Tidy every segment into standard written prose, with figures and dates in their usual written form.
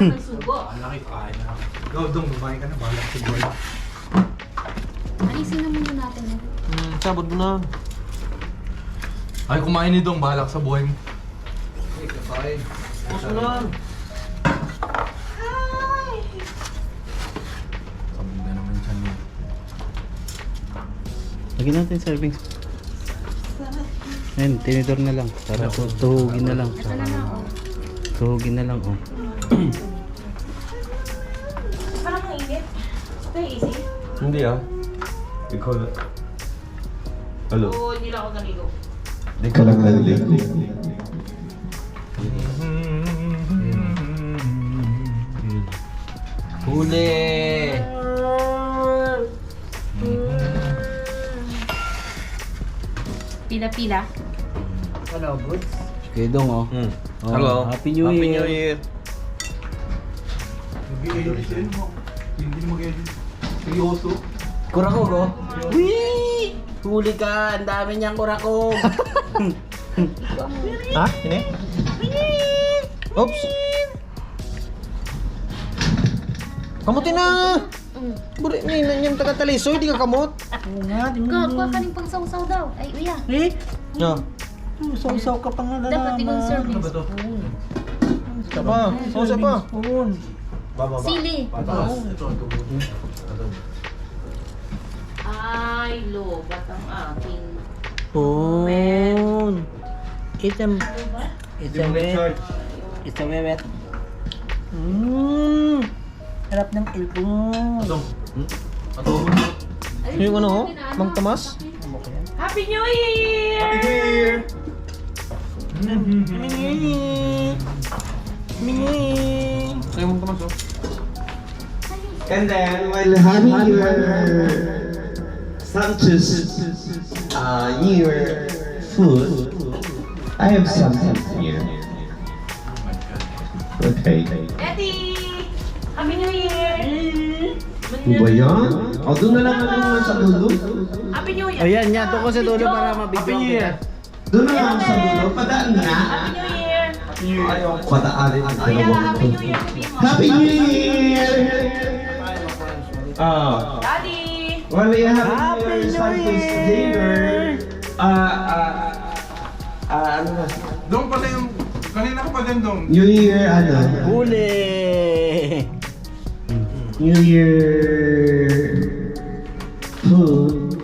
may sugo. Malaki kain na. Go, Dong, kumain ka na. Balak sa buhay. Alisin na muna natin. Sabot mo na. Ay, kumain ni Dong. Balak sa buhay mo. Ay, kakain. Puso na. Sabog na naman siya niya. Lagyan natin servings. Ayun, tinidor na lang. Para tuhugin na lang. Ito na lang, oh. Tuhugin na lang, oh. Parang ang init. Ito yung easy. Hindi ah. Ikaw na. Hello? Oo, hindi lang ako naligo. Hindi ka lang naliligo. Huli! Pila-pila. Hello, good. Okay, Dong, oh. Oh, Hello. Happy New Year. Happy New Year. Mag-i-edit din mo. Hindi mag-edit. Seryoso. Kurakog, oh. Wee! Huli ka! Ang dami niyang kurakog! Ha? Ini? Oops! Kamutin na! Buri, yung taga-talisoy, di ka kamot. Kuha ka rin pang sausaw daw. Ay, uya. No. Sausaw ka pa nga Dapat ibang serving Ano ba to? spoon. Isa pa. Isa pa. Bababa. Sili. Pataas. Ito. Ay, lobat ang aking. Spoon. It's a Charge. It's a wet. Harap ng ilpo. Dong. Ato. Yung ano, oh? Mang Tomas? Happy New Year! Happy New Year! Sa'yo Mang Tomas, oh. And then while having your sumptuous New Year food, I have something here. Okay. Eddie! Happy New Year! Ano ba yan? O, doon na lang naman sa dulo. Happy New Year! Ayan, yan. Tungkol sa dulo para mabigyan. Happy New Year! Doon na lang sa dulo. Padaan na. Happy New Year! Ayaw, padaanin ang Oh yeah, dalawang Happy to. New Year! sabihin mo. Happy New Year! Daddy! While we have your Santos dinner, ano na? Dong pala yung... Kanina ka pa din, Dong. New Year, ano? Huli! New Year food.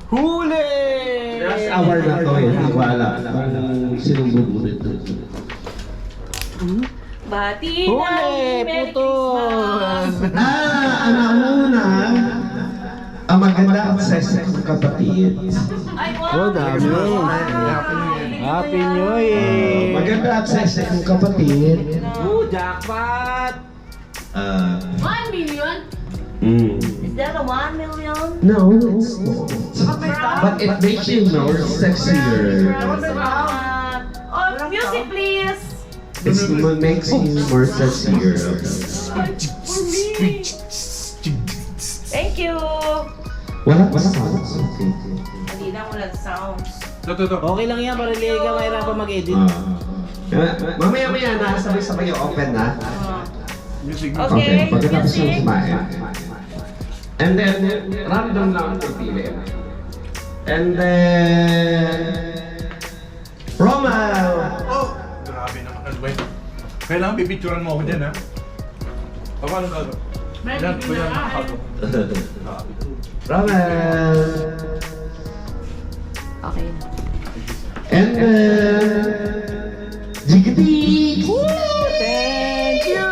Huli! Last hour na to eh, hindi ko alam kung sinong bubunod to. Bati Huli! na! Merry Putos! Christmas! Ang una, ang maganda ang sesa kong kapatid. Ay, Oh, wow! dami. Happy New Year! Maganda ang sesa kong kapatid. Jackpot! 1 million? Is that a 1 million? No, it's not. But it makes you more sexier. Oh, music please! It makes you more sexier. Thank you! Wala sounds, okay. Hindi na wala sounds. Ito. Okay lang yan para hindi ka mahirapan mag-edit. Mamaya-maya na, sabay-sabay yung open na. Music. Okay, Pagkatapos yung music. kumain. And then, random lang ang pipili. And then, Romal! Oh! Grabe naman. Ano ba yun? Kailangan pipicturan mo ako dyan, ha? Paano ka? Yan, kuya, nakakato. Romal! Okay. And then, Jiggity! Thank you!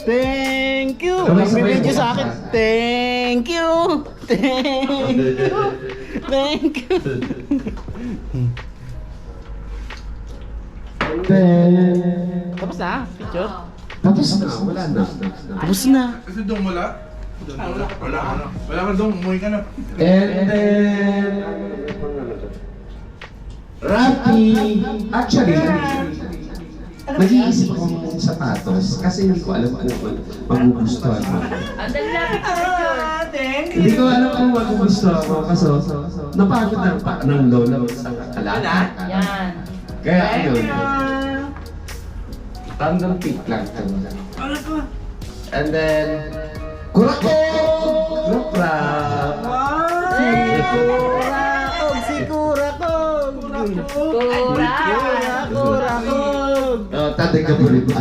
Thank you! Sabay-sabay Nagbibidyo mo. sa akin. Thank you! Thank you! Thank you! And then, Tapos na? Picture? tapos na, wala na. Tapos na. Kasi Dong wala? Wala. Wala ka, Dong. Umuwi ka na. And then, Rappi! Actually, nag-iisip ako ng sapatos kasi hindi ko alam kung magugustuhan mo. Ang dali lang picture. Hindi ko alam kung magugustuhan mo kasi napagod na pa ng lola mo sa kalata. Yan. Kaya ayun. Random pick lang. And then, Kurako! Rap-rap! Sikurakog, sikurakog. Sikurakog. Tatay ka po rin ba?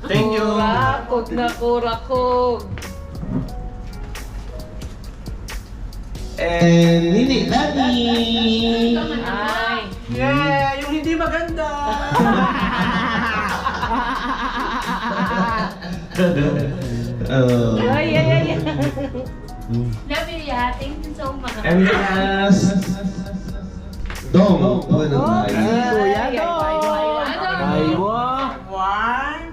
Thank you. Kurakog na kurakog. And Nini Lani! Ay. Yeah, yung hindi maganda. Ay, ay, ay. Love you, yeah. Thank you so much. And last, Dong. Bueno, Kuya Ay, ay, Dong. ay, ay, ay. Aywa.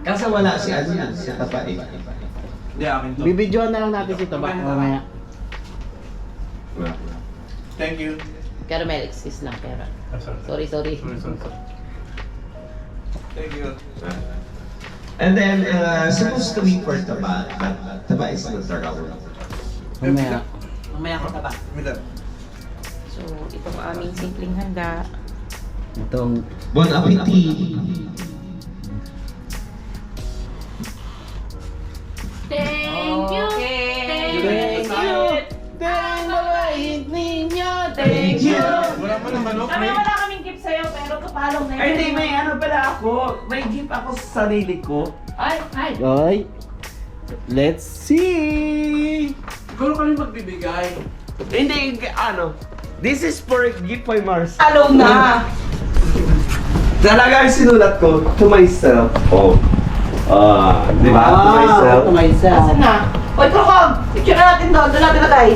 Kasi wala si ano yan, si Tapae. Hindi, akin to. Bibidyoan na lang natin si Tabak mamaya. Thank you. Pero Mel, excuse lang, pero. Sorry. Sorry. Thank you. And then, supposed to be for Taba, but Taba is not around. Mamaya. Mamaya ko Tabak. So, ito ang aming simpleng handa. Itong Bon appetit! Thank you. Okay. Thank you. Thank mabait ninyo. Thank you. Wala mo naman, no? Kami wala kaming gift sa'yo, pero kapalong na yun. Ay, hindi, may ano pala ako. May gift ako sa sarili ko. Ay, ay. Oy. Let's see. Siguro kami magbibigay. Hindi, ano. This is for gift for Mars. Palong na. Talaga yung sinulat ko to myself. Oh. Di ba? To myself. To myself. Asan na? Oy, Krokog! Picture na natin doon. Doon natin lagay.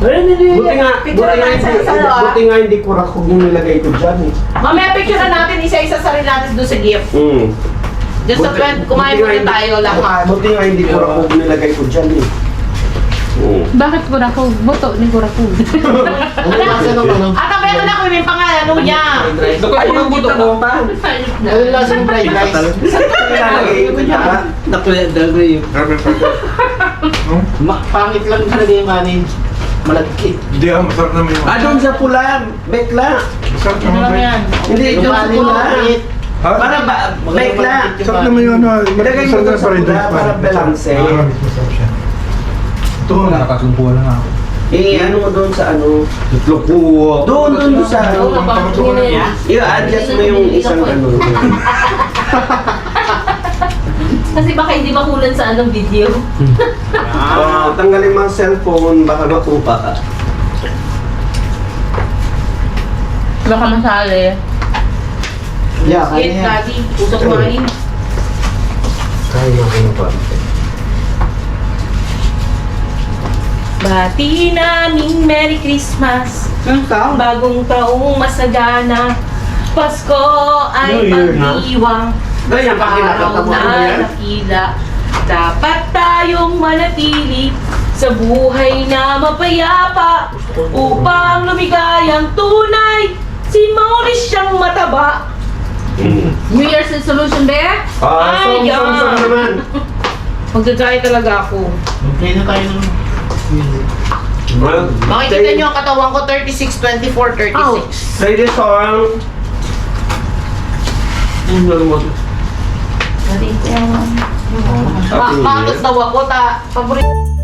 Buti nga, Picture na natin sa salon. buti nga hindi ko rakog yung nilagay ko dyan eh. Mamaya picture na natin isa-isa sa rin natin doon sa gift. Just sa Buti- 20, kumain buti nga muna hindi- tayo lahat. Buti nga hindi ko rakog yung nilagay ko dyan eh. Bakit kurakog? Boto ni kurakog. Ano lasa ng ano? At ang meron ako yung pangalan ano niya. Ayun ang buto ko pa. Ano lasa ng fried rice? Nilalagay ko dyan. Pangit lang talaga yung kanin. Malagkit. Hindi, masarap naman yung... Doon sa pula, bekla. Masarap naman ba yun? Hindi, Yung doon sa kanin pula. malagkit. Para ba, bekla. Masarap naman yung ano. Ilagay mo doon sa pula para balanse. Masarap siya. Ito, nakakasumpuan lang ako. Ano mo doon sa ano? Doon sa ano. I-adjust mo yung isang ano. Kasi baka hindi makulan sa anong video. Tanggalin mo ang cellphone, baka matupa ka. Baka masali. Yeah, kaya Yes, yan. Daddy. Usok kumain. Kaya ko na pa. Bati naming Merry Christmas. Bagong taong masagana. Pasko ay pag-iwang. Ganyan pa Araw na nakila. Dapat tayong manatili sa buhay na mapayapa upang lumigayang tunay. Si Maurice siyang mataba. New Year's resolution, Bear? Ay, Song naman. Magdadry talaga ako. Okay na tayo ng... Makikita niyo ang katawan ko 36, 24, 36. Play this song. Patos daw ako, paborito.